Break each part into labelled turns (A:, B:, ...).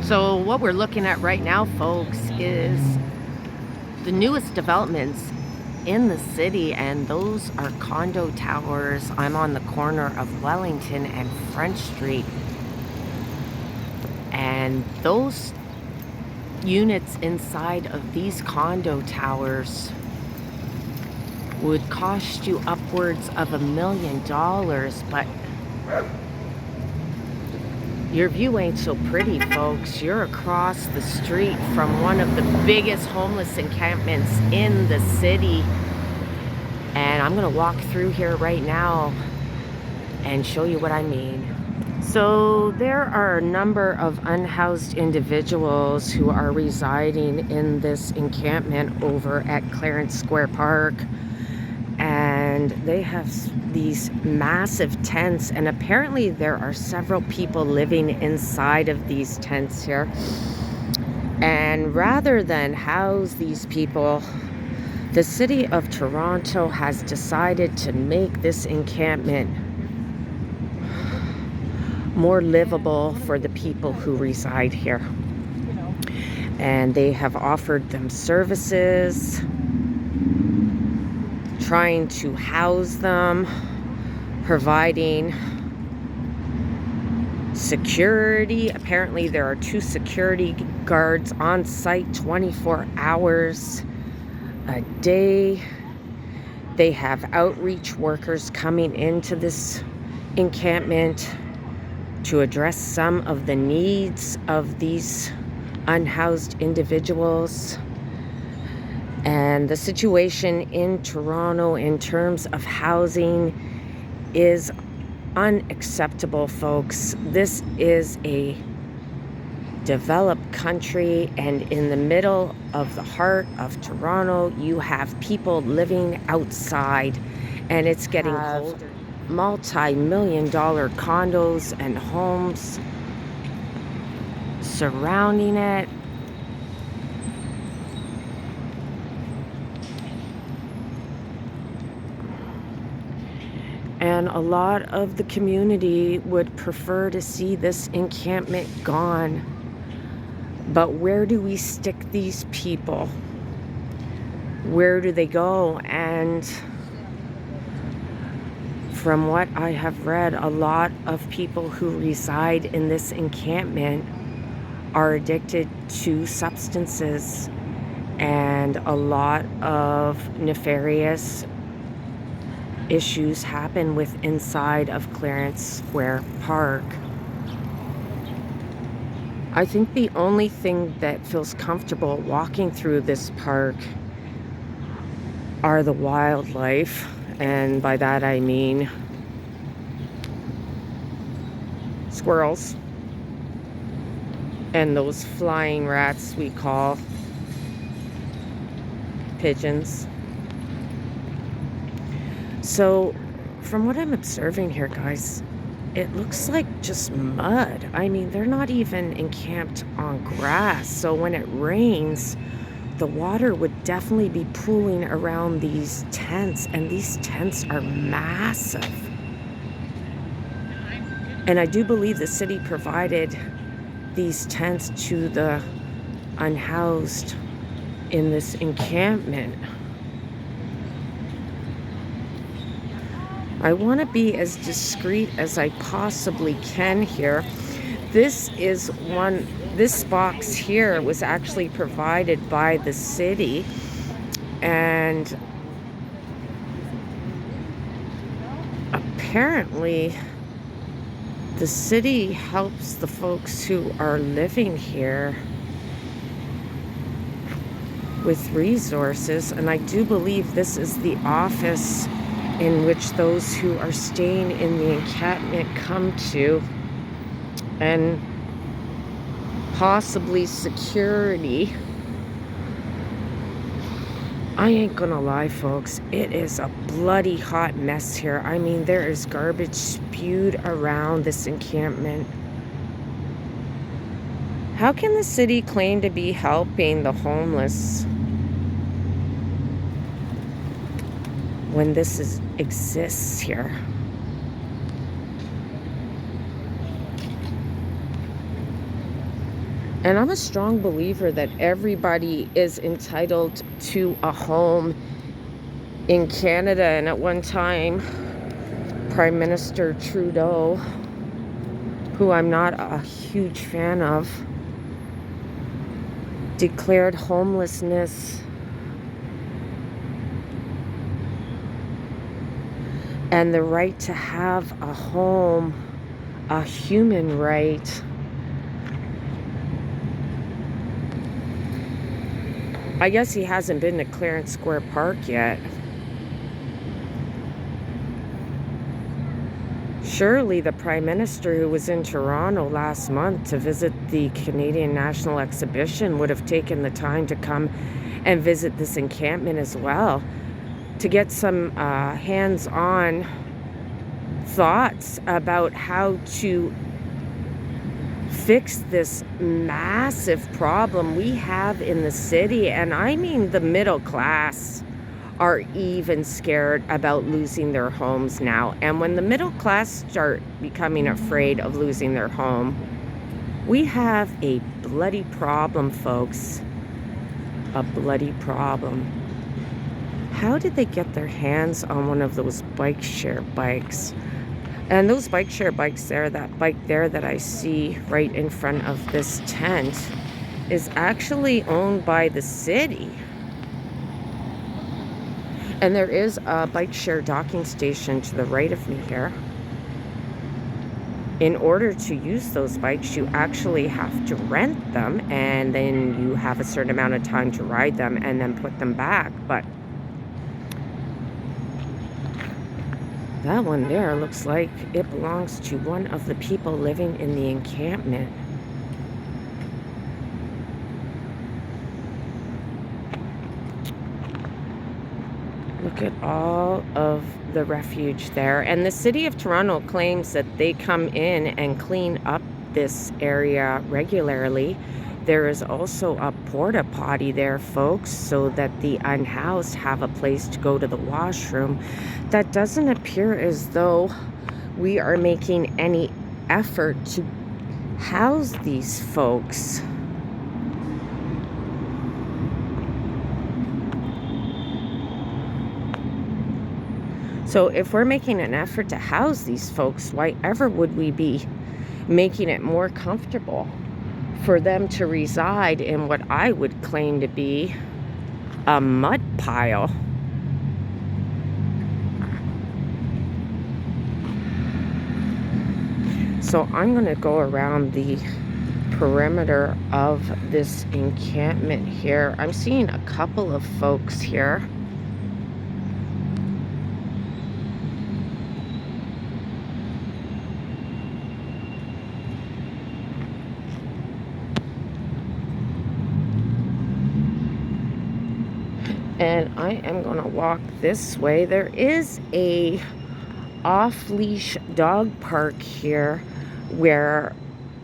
A: So what we're looking at right now, folks, is the newest developments in the city, and those are condo towers. I'm on the corner of Wellington and French Street, and those units inside of these condo towers would cost you upwards of $1 million, but your view ain't so pretty, folks. You're across the street from one of the biggest homeless encampments in the city. And I'm gonna walk through here right now and show you what I mean. So there are a number of unhoused individuals who are residing in this encampment over at Clarence Square Park. And they have these massive tents, and apparently there are several people living inside of these tents here. And rather than house these people, the city of Toronto has decided to make this encampment more livable for the people who reside here. And they have offered them services, trying to house them, providing security. Apparently there are 2 security guards on site 24 hours a day. They have outreach workers coming into this encampment to address some of the needs of these unhoused individuals. And the situation in Toronto in terms of housing is unacceptable, folks. This is a developed country, and in the middle of the heart of Toronto, you have people living outside, and it's getting colder. Multi-million-dollar condos and homes surrounding it. And a lot of the community would prefer to see this encampment gone. But where do we stick these people? Where do they go? And from what I have read, a lot of people who reside in this encampment are addicted to substances, and a lot of nefarious issues happen with inside of Clarence Square Park. I think the only thing that feels comfortable walking through this park are the wildlife, and by that I mean squirrels and those flying rats we call pigeons. So, from what I'm observing here, guys, it looks like just mud. I mean, they're not even encamped on grass. So when it rains, the water would definitely be pooling around these tents. And these tents are massive. And I do believe the city provided these tents to the unhoused in this encampment. I want to be as discreet as I possibly can here. This box here was actually provided by the city, and apparently the city helps the folks who are living here with resources, and I do believe this is the office in which those who are staying in the encampment come to, and possibly security. I ain't gonna lie, folks, it is a bloody hot mess here. I mean, there is garbage spewed around this encampment. How can the city claim to be helping the homeless when this exists here? And I'm a strong believer that everybody is entitled to a home in Canada. And at one time, Prime Minister Trudeau, who I'm not a huge fan of, declared homelessness and the right to have a home a human right. I guess he hasn't been to Clarence Square Park yet. Surely the Prime Minister, who was in Toronto last month to visit the Canadian National Exhibition, would have taken the time to come and visit this encampment as well, to get some hands-on thoughts about how to fix this massive problem we have in the city. And I mean, the middle class are even scared about losing their homes now. And when the middle class start becoming afraid of losing their home, we have a bloody problem, folks. A bloody problem. How did they get their hands on one of those bike share bikes? And those bike share bikes there, that bike there that I see right in front of this tent, is actually owned by the city. And there is a bike share docking station to the right of me here. In order to use those bikes, you actually have to rent them, and then you have a certain amount of time to ride them and then put them back. But that one there looks like it belongs to one of the people living in the encampment. Look at all of the refuge there. And the city of Toronto claims that they come in and clean up this area regularly. There is also a porta potty there, folks, so that the unhoused have a place to go to the washroom. That doesn't appear as though we are making any effort to house these folks. So if we're making an effort to house these folks, why ever would we be making it more comfortable for them to reside in what I would claim to be a mud pile? So I'm going to go around the perimeter of this encampment here. I'm seeing a couple of folks here. And I am going to walk this way. There is a off-leash dog park here where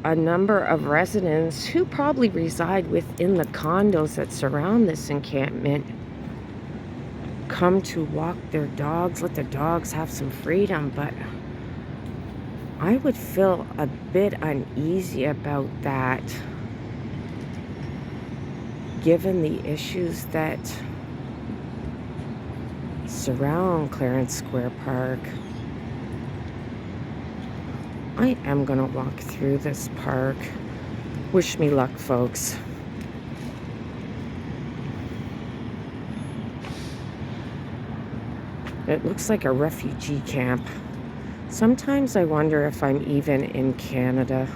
A: a number of residents who probably reside within the condos that surround this encampment come to walk their dogs, let their dogs have some freedom. But I would feel a bit uneasy about that, given the issues that surround Clarence Square Park. I am going to walk through this park. Wish me luck, folks. It looks like a refugee camp. Sometimes I wonder if I'm even in Canada.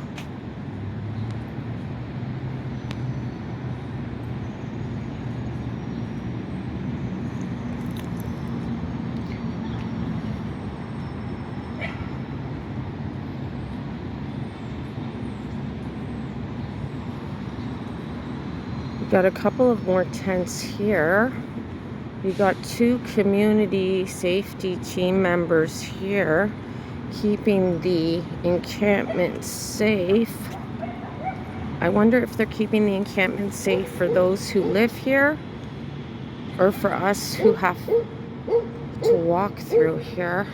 A: Got a couple of more tents here. We got 2 community safety team members here keeping the encampment safe. I wonder if they're keeping the encampment safe for those who live here or for us who have to walk through here.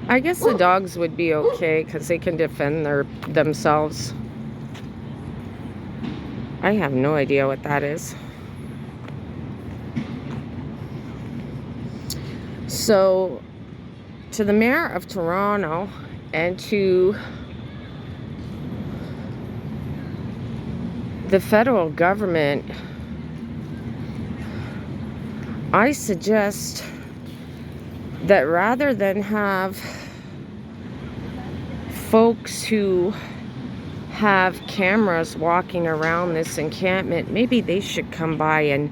A: I guess the dogs would be okay because they can defend themselves. I have no idea what that is. So, to the mayor of Toronto and to the federal government, I suggest that rather than have folks who have cameras walking around this encampment, maybe they should come by and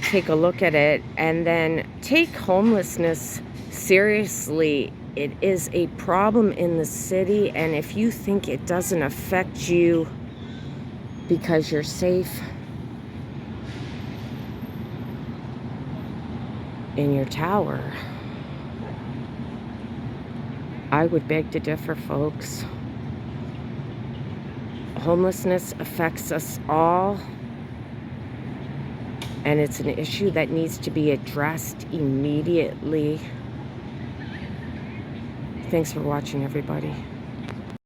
A: take a look at it and then take homelessness seriously. It is a problem in the city, and if you think it doesn't affect you because you're safe in your tower, I would beg to differ, folks. Homelessness affects us all, and it's an issue that needs to be addressed immediately. Thanks for watching, everybody.